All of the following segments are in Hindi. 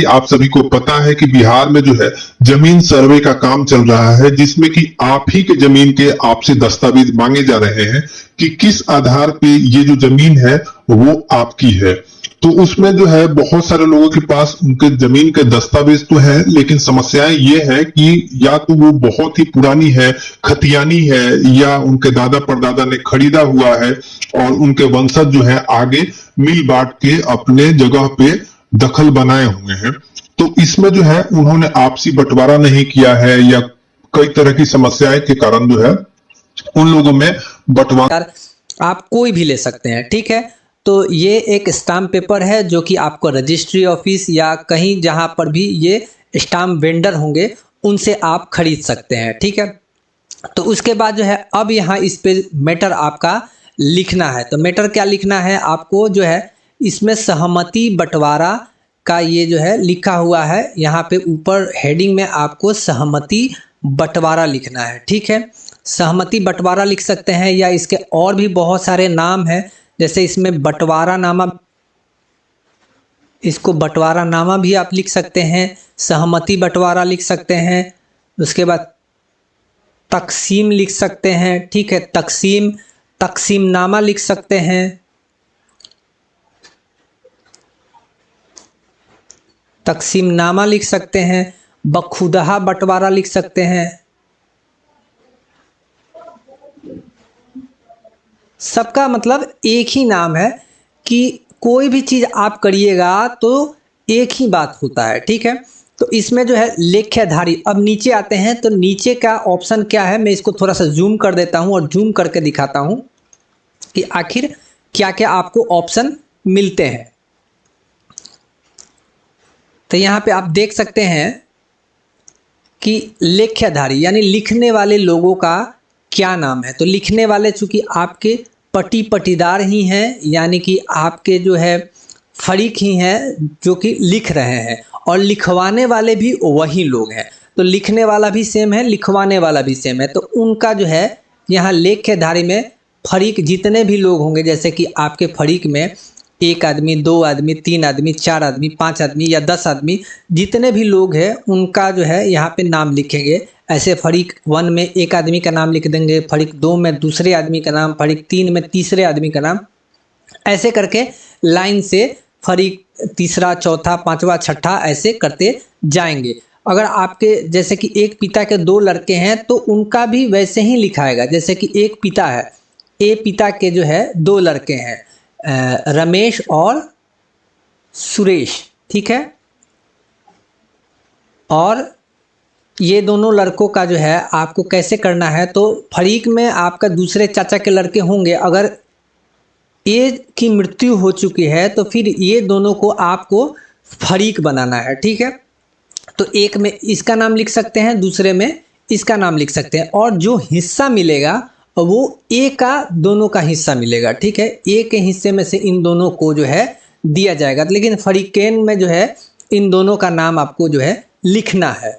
कि आप सभी को पता है कि बिहार में जो है जमीन सर्वे का काम चल रहा है, जिसमें कि आप ही के जमीन के आपसे दस्तावेज मांगे जा रहे हैं कि किस आधार पे ये जो जमीन है वो आपकी है। तो उसमें जो है बहुत सारे लोगों के पास उनके जमीन के दस्तावेज तो है, लेकिन समस्याएं ये है कि या तो वो बहुत ही पुरानी है, खतियानी है, या उनके दादा परदादा ने खरीदा हुआ है और उनके वंशज जो है आगे मिल बांट के अपने जगह पे दखल बनाए हुए हैं। तो इसमें जो है उन्होंने आपसी बंटवारा नहीं किया है, या कई तरह की समस्याएं के कारण जो है उन लोगों में बंटवारा आप कोई भी ले सकते हैं, ठीक है। तो ये एक स्टाम्प पेपर है जो कि आपको रजिस्ट्री ऑफिस या कहीं जहां पर भी ये स्टाम्प वेंडर होंगे उनसे आप खरीद सकते हैं, ठीक है। तो उसके बाद जो है अब यहाँ इस पे मैटर आपका लिखना है। तो मैटर क्या लिखना है आपको, जो है इसमें सहमति बंटवारा का ये जो है लिखा हुआ है, यहाँ पे ऊपर हेडिंग में आपको सहमति बंटवारा लिखना है, ठीक है। सहमति बंटवारा लिख सकते हैं, या इसके और भी बहुत सारे नाम हैं, जैसे इसमें बंटवारा नामा, इसको बंटवारा नामा भी आप लिख सकते हैं, सहमति बंटवारा लिख सकते हैं, उसके बाद तकसीम लिख सकते हैं, ठीक है। तकसीम नामा लिख सकते हैं, तकसीम नामा लिख सकते हैं, बखुदहा बंटवारा लिख सकते हैं। सबका मतलब एक ही नाम है कि कोई भी चीज़ आप करिएगा तो एक ही बात होता है, ठीक है। तो इसमें जो है लेख्यधारी, अब नीचे आते हैं तो नीचे का ऑप्शन क्या है, मैं इसको थोड़ा सा जूम कर देता हूं और जूम करके दिखाता हूं कि आखिर क्या क्या आपको ऑप्शन मिलते हैं। तो यहाँ पे आप देख सकते हैं कि लेख्यधारी यानी लिखने वाले लोगों का क्या नाम है। तो लिखने वाले चूंकि आपके पटीदार ही हैं, यानी कि आपके जो है फरीक ही हैं जो कि लिख रहे हैं, और लिखवाने वाले भी वही लोग हैं। तो लिखने वाला भी सेम है, लिखवाने वाला भी सेम है। तो उनका जो है यहाँ लेख्यधारी में फरीक जितने भी लोग होंगे, जैसे कि आपके फरीक में 1 आदमी, 2 आदमी, 3 आदमी, 4 आदमी, 5 आदमी या 10 आदमी, जितने भी लोग हैं उनका जो है यहाँ पे नाम लिखेंगे। ऐसे फरीक 1 में 1 आदमी का नाम लिख देंगे, फरीक 2 में दूसरे आदमी का नाम, फरीक 3 में तीसरे आदमी का नाम, ऐसे करके लाइन से फरीक तीसरा, चौथा, पांचवा, छठा ऐसे करते जाएंगे। अगर आपके जैसे कि एक पिता के 2 लड़के हैं तो उनका भी वैसे ही लिखाएगा। जैसे कि एक पिता है, ए पिता के जो है 2 लड़के हैं, रमेश और सुरेश, ठीक है। और ये दोनों लड़कों का जो है आपको कैसे करना है, तो फरीक में आपका दूसरे चाचा के लड़के होंगे, अगर ए की मृत्यु हो चुकी है तो फिर ये दोनों को आपको फरीक बनाना है, ठीक है। तो एक में इसका नाम लिख सकते हैं, दूसरे में इसका नाम लिख सकते हैं, और जो हिस्सा मिलेगा वो ए का दोनों का हिस्सा मिलेगा, ठीक है। ए के हिस्से में से इन दोनों को जो है दिया जाएगा, लेकिन फरीकेन में जो है इन दोनों का नाम आपको जो है लिखना है।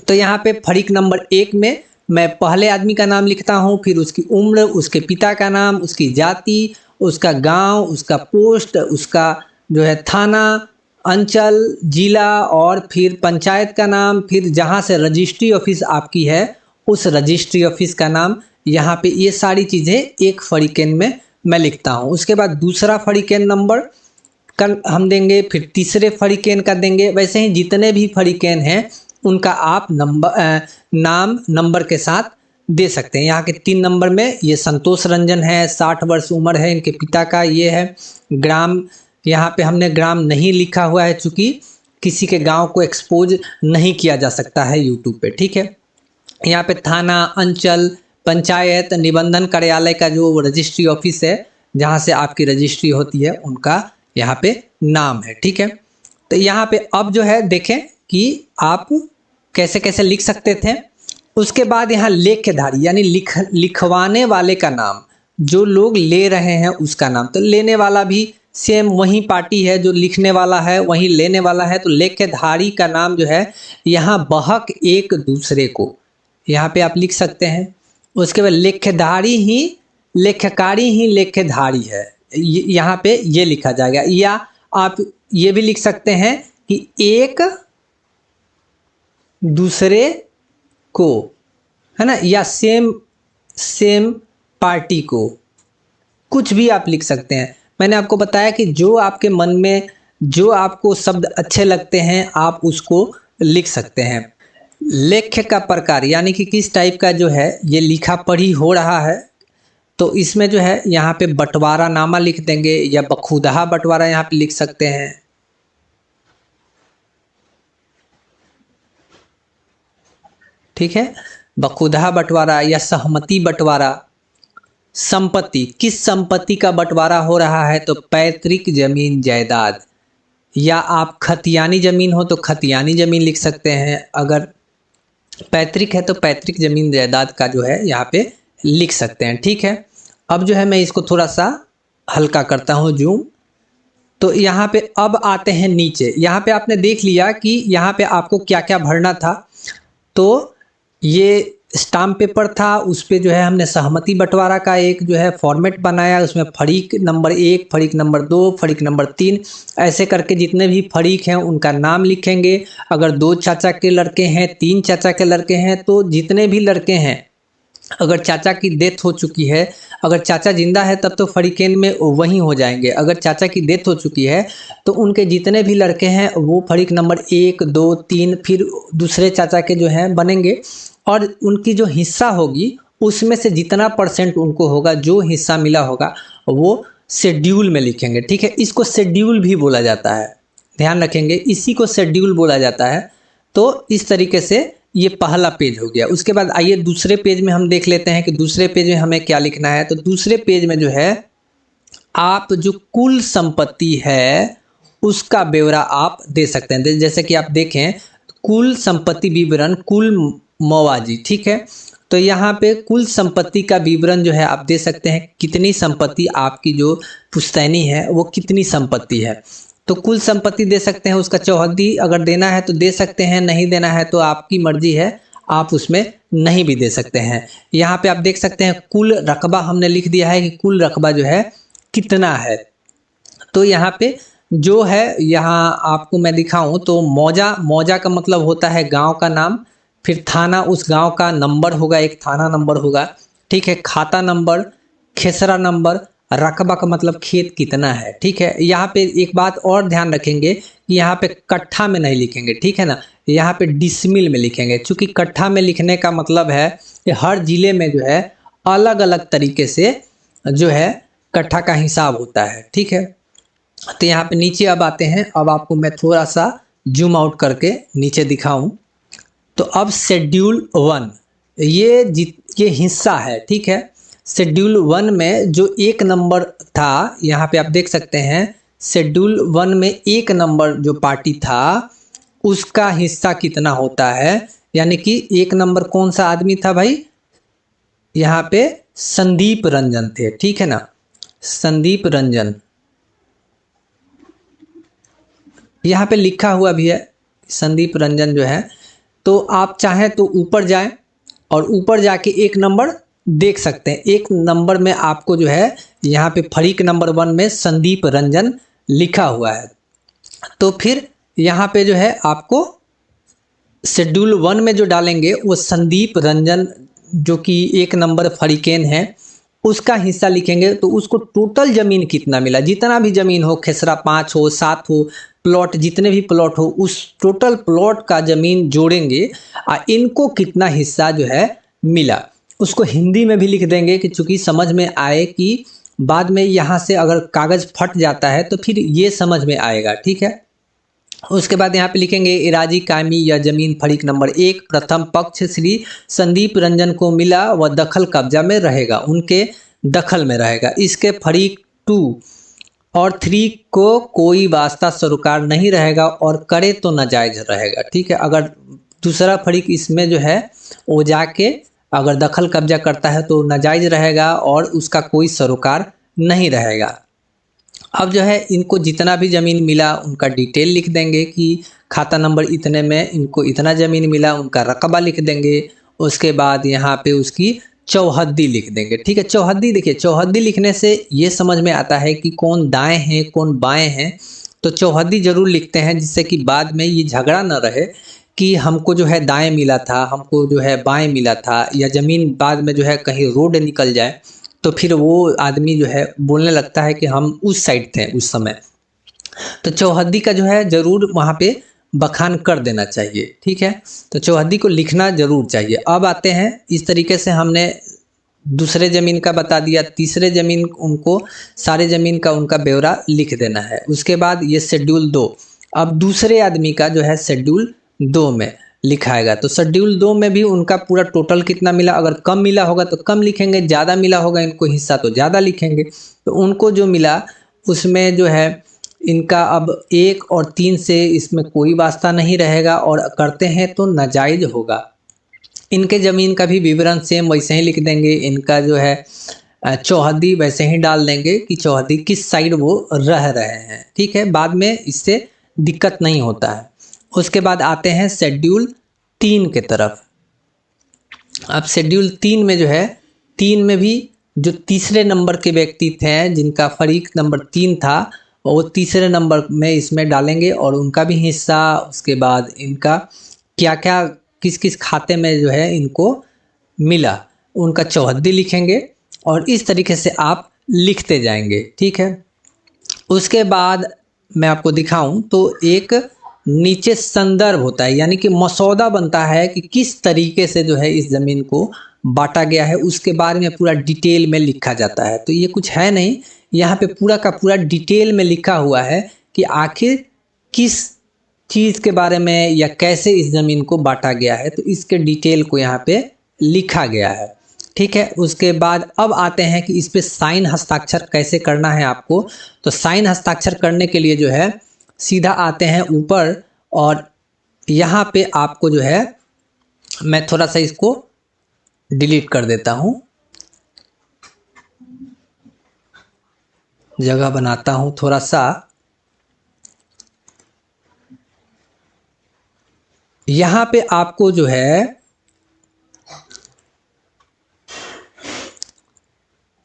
तो यहाँ पे फरीक नंबर 1 में मैं पहले आदमी का नाम लिखता हूँ, फिर उसकी उम्र, उसके पिता का नाम, उसकी जाति, उसका गांव, उसका पोस्ट, उसका जो है थाना, अंचल, जिला, और फिर पंचायत का नाम, फिर जहाँ से रजिस्ट्री ऑफिस आपकी है उस रजिस्ट्री ऑफिस का नाम। यहाँ पे ये सारी चीज़ें एक फरीकेन में मैं लिखता हूँ। उसके बाद दूसरा फरीकेन नंबर का हम देंगे, फिर तीसरे फरीकेन का देंगे। वैसे ही जितने भी फरीकेन हैं उनका आप नाम नंबर के साथ दे सकते हैं। यहाँ के 3 नंबर में ये संतोष रंजन है, 60 वर्ष उम्र है, इनके पिता का ये है। ग्राम, यहाँ पे हमने ग्राम नहीं लिखा हुआ है चूँकि किसी के गांव को एक्सपोज नहीं किया जा सकता है यूट्यूब पे, ठीक है। यहाँ पे थाना, अंचल, पंचायत, निबंधन कार्यालय का जो रजिस्ट्री ऑफिस है जहाँ से आपकी रजिस्ट्री होती है उनका यहाँ पे नाम है, ठीक है। तो यहाँ पे अब जो है देखें कि आप कैसे कैसे लिख सकते थे। उसके बाद यहाँ लेख्यधारी यानी लिखवाने वाले का नाम, जो लोग ले रहे हैं उसका नाम। तो लेने वाला भी सेम वही पार्टी है, जो लिखने वाला है वही लेने वाला है। तो लेख्यधारी का नाम जो है यहाँ बहक एक दूसरे को, यहाँ पे आप लिख सकते हैं। उसके बाद लेख्यधारी ही लेख्यकारी ही लेख्यधारी है, यहाँ पे ये लिखा जाएगा। या आप ये भी लिख सकते हैं कि एक दूसरे को, है ना, या सेम पार्टी को, कुछ भी आप लिख सकते हैं। मैंने आपको बताया कि जो आपके मन में जो आपको शब्द अच्छे लगते हैं आप उसको लिख सकते हैं। लेख्य का प्रकार यानी कि किस टाइप का जो है ये लिखा पढ़ी हो रहा है, तो इसमें जो है यहाँ पे बंटवारा नामा लिख देंगे या बखुदहा बंटवारा यहाँ पे लिख सकते हैं। ठीक है, बखुदहा बंटवारा या सहमति बंटवारा। संपत्ति, किस संपत्ति का बंटवारा हो रहा है, तो पैतृक जमीन जायदाद, या आप खतियानी जमीन हो तो खतियानी जमीन लिख सकते हैं, अगर पैतृक है तो पैतृक जमीन जायदाद का जो है यहाँ पे लिख सकते हैं। ठीक है, अब जो है मैं इसको थोड़ा सा हल्का करता हूँ जूम। तो यहाँ पे अब आते हैं नीचे। यहाँ पे आपने देख लिया कि यहाँ पे आपको क्या क्या भरना था। तो ये स्टाम्प पेपर था, उस पे जो है हमने सहमति बंटवारा का एक जो है फॉर्मेट बनाया, उसमें फरीक नंबर 1, फरीक नंबर 2, फरीक नंबर 3, ऐसे करके जितने भी फरीक हैं उनका नाम लिखेंगे। अगर 2 चाचा के लड़के हैं, 3 चाचा के लड़के हैं, तो जितने भी लड़के हैं, अगर चाचा की डेथ हो चुकी है, अगर चाचा जिंदा है तब तो फरीकेन में वहीं हो जाएंगे, अगर चाचा की डेथ हो चुकी है तो उनके जितने भी लड़के हैं वो फरीक नंबर 1, 2, 3 फिर दूसरे चाचा के जो हैं बनेंगे, और उनकी जो हिस्सा होगी उसमें से जितना % उनको होगा, जो हिस्सा मिला होगा, वो शेड्यूल में लिखेंगे। ठीक है, इसको शेड्यूल भी बोला जाता है, ध्यान रखेंगे, इसी को शेड्यूल बोला जाता है। तो इस तरीके से ये पहला पेज हो गया। उसके बाद आइए दूसरे पेज में हम देख लेते हैं कि दूसरे पेज में हमें क्या लिखना है। तो दूसरे पेज में जो है आप जो कुल संपत्ति है उसका ब्यौरा आप दे सकते हैं। जैसे कि आप देखें कुल संपत्ति विवरण, कुल मवाजी। ठीक है, तो यहाँ पे कुल संपत्ति का विवरण जो है आप दे सकते हैं, कितनी संपत्ति आपकी जो पुश्तैनी है वो कितनी संपत्ति है। तो कुल संपत्ति दे सकते हैं, उसका चौहद्दी अगर देना है तो दे सकते हैं, नहीं देना है तो आपकी मर्जी है, आप उसमें नहीं भी दे सकते हैं। यहाँ पे आप देख सकते हैं कुल रकबा हमने लिख दिया है कि कुल रकबा जो है कितना है। तो यहाँ पे जो है, यहाँ आपको मैं दिखाऊं तो मौजा का मतलब होता है गांव का नाम, फिर थाना उस गांव का नंबर होगा, एक थाना नंबर होगा। ठीक है, खाता नंबर, खेसरा नंबर, रकबा का मतलब खेत कितना है। ठीक है, यहाँ पे एक बात और ध्यान रखेंगे कि यहाँ पे कट्ठा में नहीं लिखेंगे, ठीक है ना, यहाँ पे डिसमिल में लिखेंगे। क्योंकि कट्ठा में लिखने का मतलब है कि हर जिले में जो है अलग अलग तरीके से जो है कट्ठा का हिसाब होता है। ठीक है, तो यहाँ पे नीचे अब आते हैं। अब आपको मैं थोड़ा सा जूम आउट करके नीचे दिखाऊं तो अब शेड्यूल 1 ये हिस्सा है। ठीक है, शेड्यूल 1 में जो 1 नंबर था, यहाँ पे आप देख सकते हैं शेड्यूल 1 में 1 नंबर जो पार्टी था उसका हिस्सा कितना होता है। यानी कि 1 नंबर कौन सा आदमी था भाई, यहाँ पे संदीप रंजन थे। ठीक है ना, संदीप रंजन यहाँ पे लिखा हुआ भी है, संदीप रंजन जो है। तो आप चाहें तो ऊपर जाएं और ऊपर जाके 1 नंबर देख सकते हैं। 1 नंबर में आपको जो है यहाँ पे फरीक नंबर 1 में संदीप रंजन लिखा हुआ है। तो फिर यहाँ पे जो है आपको शेड्यूल 1 में जो डालेंगे वो संदीप रंजन जो कि 1 नंबर फरीकेन है उसका हिस्सा लिखेंगे। तो उसको टोटल जमीन कितना मिला, जितना भी जमीन हो, खेसरा 5 हो, 7 हो, प्लॉट जितने भी प्लॉट हो, उस टोटल प्लॉट का जमीन जोड़ेंगे इनको कितना हिस्सा जो है मिला। उसको हिंदी में भी लिख देंगे कि चूंकि समझ में आए, कि बाद में यहाँ से अगर कागज फट जाता है तो फिर ये समझ में आएगा। ठीक है, उसके बाद यहाँ पे लिखेंगे इराजी कायमी या जमीन फरीक नंबर 1 प्रथम पक्ष श्री संदीप रंजन को मिला व दखल कब्जा में रहेगा, उनके दखल में रहेगा। इसके फरीक 2 और 3 को कोई वास्ता सरोकार नहीं रहेगा और करे तो नाजायज रहेगा। ठीक है, अगर दूसरा फरीक इसमें जो है वो जाके अगर दखल कब्जा करता है तो नाजायज रहेगा और उसका कोई सरोकार नहीं रहेगा। अब जो है इनको जितना भी ज़मीन मिला उनका डिटेल लिख देंगे कि खाता नंबर इतने में इनको इतना ज़मीन मिला, उनका रकबा लिख देंगे। उसके बाद यहाँ पे उसकी चौहद्दी लिख देंगे। ठीक है, चौहद्दी देखिए, चौहद्दी लिखने से ये समझ में आता है कि कौन दाएं हैं कौन बाएं हैं। तो चौहद्दी जरूर लिखते हैं, जिससे कि बाद में ये झगड़ा न रहे कि हमको जो है दाएं मिला था, हमको जो है बाएं मिला था, या ज़मीन बाद में जो है कहीं रोड निकल जाए तो फिर वो आदमी जो है बोलने लगता है कि हम उस साइड थे उस समय। तो चौहद्दी का जो है ज़रूर वहाँ पे बखान कर देना चाहिए, ठीक है। तो चौहद्दी को लिखना ज़रूर चाहिए। अब आते हैं, इस तरीके से हमने दूसरे ज़मीन का बता दिया, तीसरे ज़मीन उनको सारे ज़मीन का उनका ब्यौरा लिख देना है। उसके बाद ये शेड्यूल 2, अब दूसरे आदमी का जो है शेड्यूल 2 में लिखाएगा। तो शेड्यूल 2 में भी उनका पूरा टोटल कितना मिला, अगर कम मिला होगा तो कम लिखेंगे, ज़्यादा मिला होगा इनको हिस्सा तो ज़्यादा लिखेंगे। तो उनको जो मिला उसमें जो है इनका अब 1 और 3 से इसमें कोई वास्ता नहीं रहेगा, और करते हैं तो नाजायज़ होगा। इनके ज़मीन का भी विवरण सेम वैसे ही लिख देंगे, इनका जो है चौहद्दी वैसे ही डाल देंगे कि चौहद्दी किस साइड वो रह रहे हैं, ठीक है। बाद में इससे दिक्कत नहीं होता है। उसके बाद आते हैं शेड्यूल 3 के तरफ। अब शेड्यूल 3 में जो है, 3 में भी जो तीसरे नंबर के व्यक्ति थे जिनका फरीक नंबर 3 था, वो तीसरे नंबर में इसमें डालेंगे और उनका भी हिस्सा, उसके बाद इनका क्या क्या किस किस खाते में जो है इनको मिला उनका चौहद्दी लिखेंगे, और इस तरीके से आप लिखते जाएंगे, ठीक है। उसके बाद मैं आपको दिखाऊं तो एक नीचे संदर्भ होता है, यानी कि मसौदा बनता है कि किस तरीके से जो है इस ज़मीन को बांटा गया है, उसके बारे में पूरा डिटेल में लिखा जाता है। तो ये कुछ है नहीं, यहाँ पे पूरा का पूरा डिटेल में लिखा हुआ है कि आखिर किस चीज़ के बारे में या कैसे इस ज़मीन को बांटा गया है, तो इसके डिटेल को यहाँ पे लिखा गया है, ठीक है। उसके बाद अब आते हैं कि इस पे साइन हस्ताक्षर कैसे करना है आपको। तो साइन हस्ताक्षर करने के लिए जो है सीधा आते हैं ऊपर, और यहाँ पे आपको जो है, मैं थोड़ा सा इसको डिलीट कर देता हूँ, जगह बनाता हूँ थोड़ा सा। यहाँ पे आपको जो है,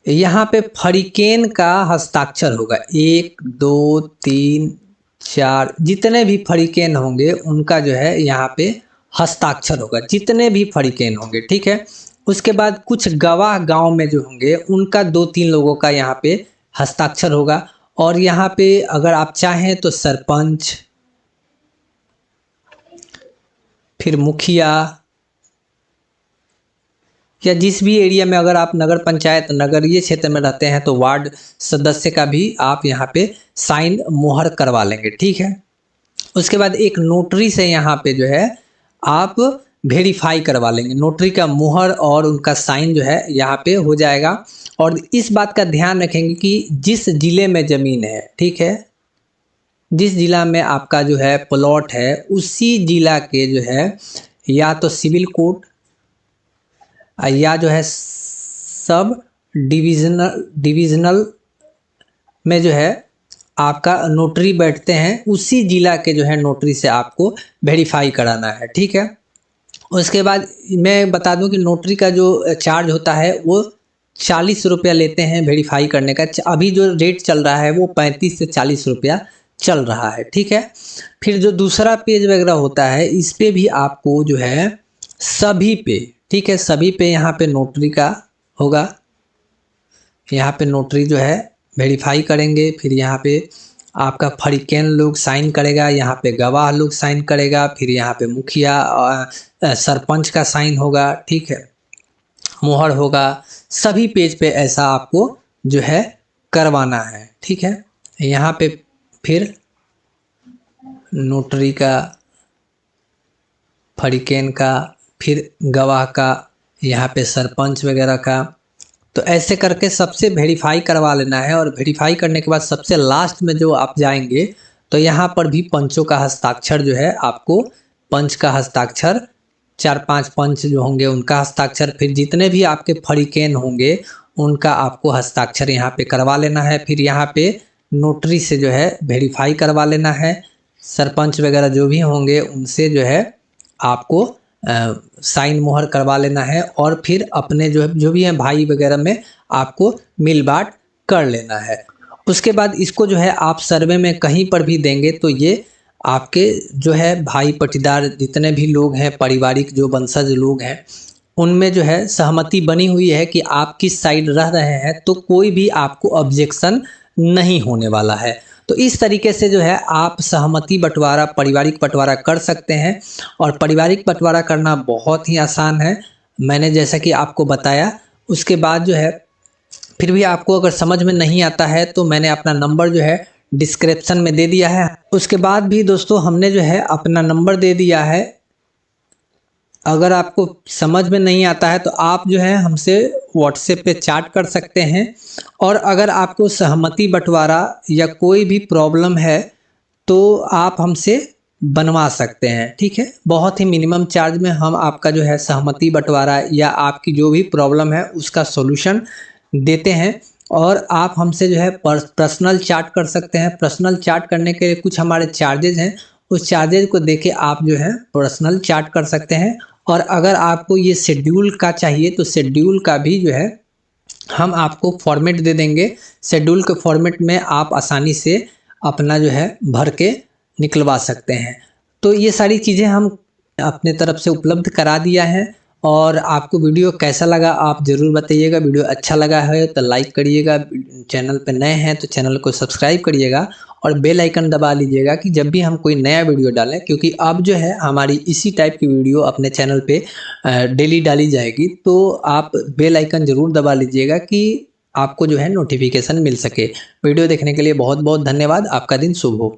यहाँ पे फरीकेन का हस्ताक्षर होगा, 1 2 3 4 जितने भी फरीकेन होंगे उनका जो है यहाँ पे हस्ताक्षर होगा, जितने भी फरीकेन होंगे, ठीक है। उसके बाद कुछ गवाह गांव में जो होंगे उनका 2-3 लोगों का यहाँ पे हस्ताक्षर होगा, और यहाँ पे अगर आप चाहें तो सरपंच, फिर मुखिया, या जिस भी एरिया में अगर आप नगर पंचायत नगरीय क्षेत्र में रहते हैं तो वार्ड सदस्य का भी आप यहाँ पे साइन मोहर करवा लेंगे, ठीक है। उसके बाद एक नोटरी से यहाँ पे जो है आप वेरीफाई करवा लेंगे, नोटरी का मोहर और उनका साइन जो है यहाँ पे हो जाएगा। और इस बात का ध्यान रखेंगे कि जिस जिले में ज़मीन है, ठीक है, जिस जिला में आपका जो है प्लॉट है, उसी जिला के जो है या तो सिविल कोर्ट या जो है सब डिविजनल में जो है आपका नोटरी बैठते हैं, उसी जिला के जो है नोटरी से आपको वेरीफाई कराना है, ठीक है। उसके बाद मैं बता दूं कि नोटरी का जो चार्ज होता है वो 40 रुपया लेते हैं वेरीफाई करने का। अभी जो रेट चल रहा है वो 35 से 40 रुपया चल रहा है, ठीक है। फिर जो दूसरा पेज वगैरह होता है, इस पे भी आपको जो है सभी पे, ठीक है, सभी पे यहाँ पे नोटरी का होगा, यहाँ पे नोटरी जो है वेरीफाई करेंगे, फिर यहाँ पे आपका फरीकेन लोग साइन करेगा, यहाँ पे गवाह लोग साइन करेगा, फिर यहाँ पे मुखिया और सरपंच का साइन होगा, ठीक है, मोहर होगा। सभी पेज पे ऐसा आपको जो है करवाना है, ठीक है। यहाँ पे फिर नोटरी का, फरीकेन का, फिर गवाह का, यहाँ पे सरपंच वगैरह का, तो ऐसे करके सबसे वेरीफाई करवा लेना है। और वेरीफाई करने के बाद सबसे लास्ट में जो आप जाएंगे तो यहाँ पर भी पंचों का हस्ताक्षर जो है आपको, पंच का हस्ताक्षर, 4-5 पंच जो होंगे उनका हस्ताक्षर, फिर जितने भी आपके फरीकेन होंगे उनका आपको हस्ताक्षर यहाँ पे करवा लेना है। फिर यहाँ पे नोटरी से जो है वेरीफाई करवा लेना है, सरपंच वगैरह जो भी होंगे उनसे जो है आपको साइन मोहर करवा लेना है, और फिर अपने जो भी हैं भाई वगैरह में आपको मिल बांट कर लेना है। उसके बाद इसको जो है आप सर्वे में कहीं पर भी देंगे तो ये आपके जो है भाई पटीदार जितने भी लोग हैं, पारिवारिक जो वंशज लोग हैं, उनमें जो है सहमति बनी हुई है कि आप किस साइड रह रहे हैं, तो कोई भी आपको ऑब्जेक्शन नहीं होने वाला है। तो इस तरीके से जो है आप सहमति बंटवारा, पारिवारिक बंटवारा कर सकते हैं। और पारिवारिक बंटवारा करना बहुत ही आसान है, मैंने जैसा कि आपको बताया। उसके बाद जो है फिर भी आपको अगर समझ में नहीं आता है तो मैंने अपना नंबर जो है डिस्क्रिप्शन में दे दिया है। उसके बाद भी दोस्तों हमने जो है अपना नंबर दे दिया है। अगर आपको समझ में नहीं आता है तो आप जो है हमसे व्हाट्सएप पे चैट कर सकते हैं। और अगर आपको सहमति बंटवारा या कोई भी प्रॉब्लम है तो आप हमसे बनवा सकते हैं, ठीक है। बहुत ही मिनिमम चार्ज में हम आपका जो है सहमति बंटवारा या आपकी जो भी प्रॉब्लम है उसका सॉल्यूशन देते हैं। और आप हमसे जो है पर्सनल चैट कर सकते हैं। पर्सनल चैट करने के लिए कुछ हमारे चार्जेज हैं, उस चार्जेज को देके आप जो है पर्सनल चैट कर सकते हैं। और अगर आपको ये शेड्यूल का चाहिए तो शेड्यूल का भी जो है हम आपको फॉर्मेट दे देंगे। शेड्यूल के फॉर्मेट में आप आसानी से अपना जो है भर के निकलवा सकते हैं। तो ये सारी चीज़ें हम अपने तरफ से उपलब्ध करा दिया है। और आपको वीडियो कैसा लगा आप ज़रूर बताइएगा। वीडियो अच्छा लगा है तो लाइक करिएगा, चैनल पे नए हैं तो चैनल को सब्सक्राइब करिएगा और बेल आइकन दबा लीजिएगा कि जब भी हम कोई नया वीडियो डालें, क्योंकि अब जो है हमारी इसी टाइप की वीडियो अपने चैनल पे डेली डाली जाएगी। तो आप बेल आइकन ज़रूर दबा लीजिएगा कि आपको जो है नोटिफिकेशन मिल सके। वीडियो देखने के लिए बहुत बहुत धन्यवाद। आपका दिन शुभ हो।